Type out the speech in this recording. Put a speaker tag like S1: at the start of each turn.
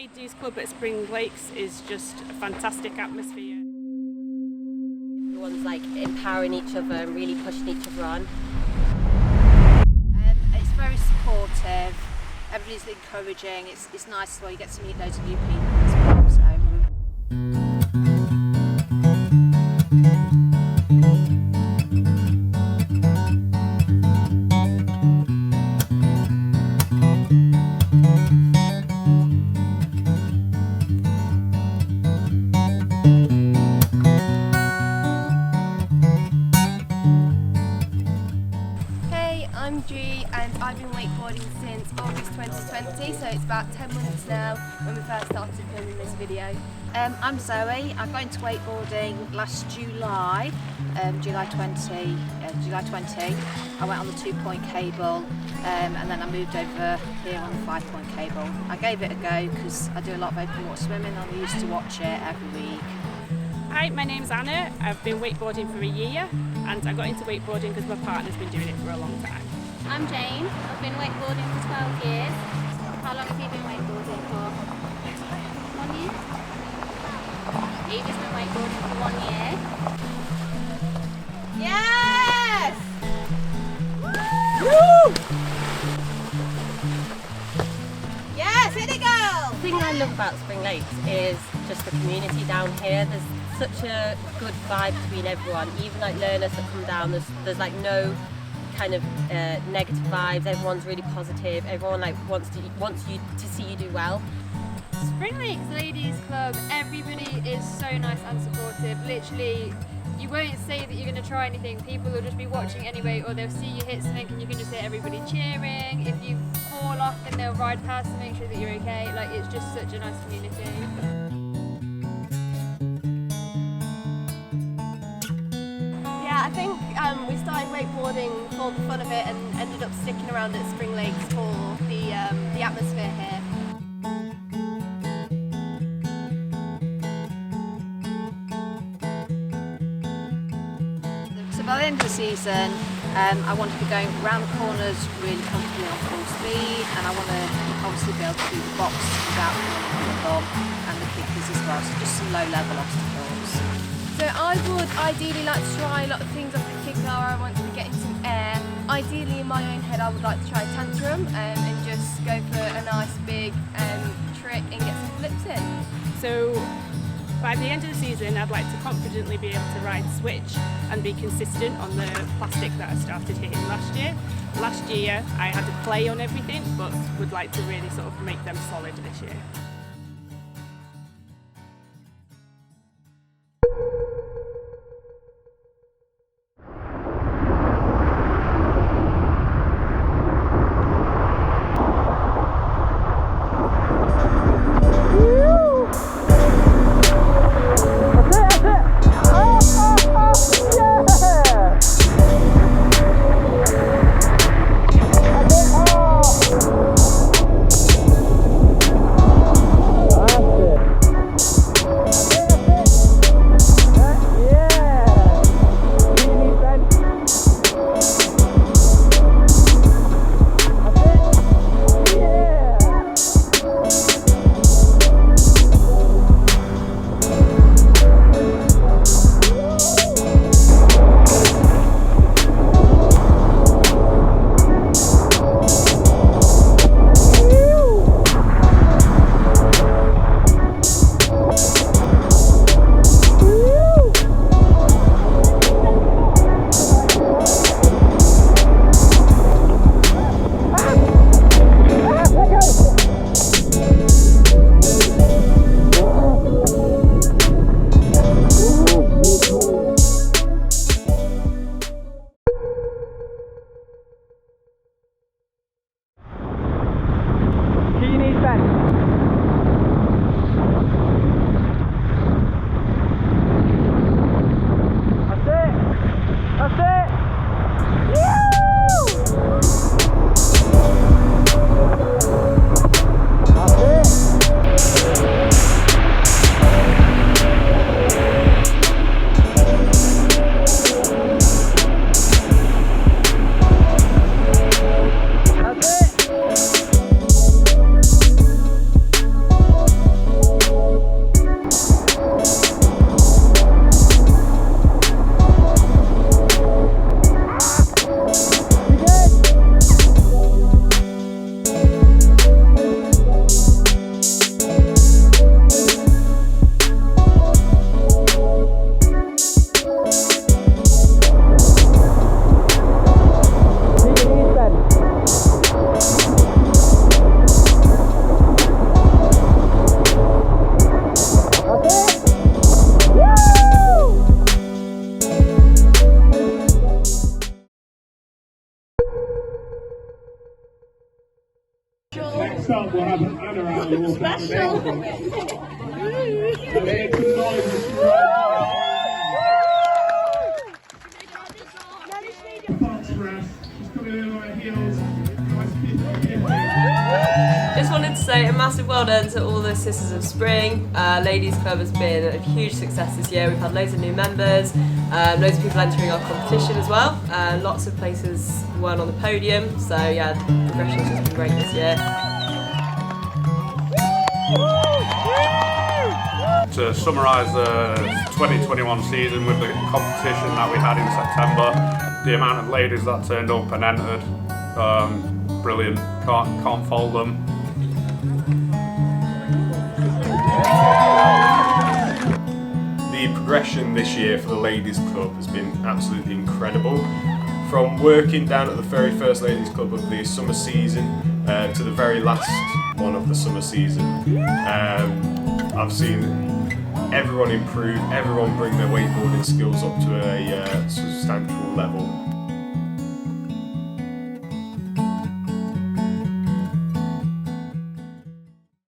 S1: Ladies Club at Spring Lakes is just a fantastic atmosphere.
S2: Everyone's like empowering each other and really pushing each other on.
S3: It's very supportive, everybody's encouraging, it's nice as well, you get to meet loads of new people as well. So.
S4: I'm G and I've been wakeboarding since August 2020, so it's about 10 months now when we first started filming this video.
S3: I'm Zoe. I got into wakeboarding last July, July 20. I went on the 2-point cable and then I moved over here on the 5-point cable. I gave it a go because I do a lot of open water swimming and I used to watch it every week.
S1: Hi, my name's Anna. I've been wakeboarding for a year and I got into wakeboarding because my partner's been doing it for a long time.
S5: I'm Jane. I've been wakeboarding for 12 years. How long have you been wakeboarding for? 1 year? Evie's been wakeboarding for 1 year.
S3: Yes!
S2: Woo!
S3: Yes, hit it, girl!
S2: The thing I love about Spring Lakes is just the community down here. There's such a good vibe between everyone. Even like learners that come down, there's like no kind of negative vibes. Everyone's really positive. Everyone like wants you to see you do well.
S4: Spring Lakes Ladies Club, everybody is so nice and supportive. Literally, you won't say that you're going to try anything. People will just be watching anyway, or they'll see you hit something and you can just hear everybody cheering. If you fall off, then they'll ride past to make sure that you're okay. Like, it's just such a nice community. Yeah, I think we started wakeboarding for the fun of it and ended up sticking around at Spring Lakes for the atmosphere here.
S3: So by the end of the season, I want to be going round the corners really comfortably on full speed, and I want to obviously be able to do the box without falling on the bump and the kickers as well, so just some low-level obstacles.
S4: So I would ideally like to try a lot of things off the kicker. I want to be getting some air. Ideally in my own head I would like to try tantrum and just go for a nice big trick and get some flips in.
S1: So by the end of the season I'd like to confidently be able to ride switch and be consistent on the plastic that I started hitting last year. Last year I had to play on everything, but would like to really sort of make them solid this year.
S6: banner out and walk out the
S2: Just wanted to say a massive well done to all the Sisters of Spring. Ladies Club has been a huge success this year. We've had loads of new members, loads of people entering our competition as well. Lots of places won on the podium, so yeah, the progression's just been great this year.
S7: To summarise the 2021 season with the competition that we had in September, the amount of ladies that turned up and entered, brilliant, can't fault them.
S8: The progression this year for the Ladies Club has been absolutely incredible. From working down at the very first Ladies Club of the summer season to the very last one of the summer season, I've seen everyone improve, everyone bring their wakeboarding skills up to a substantial level.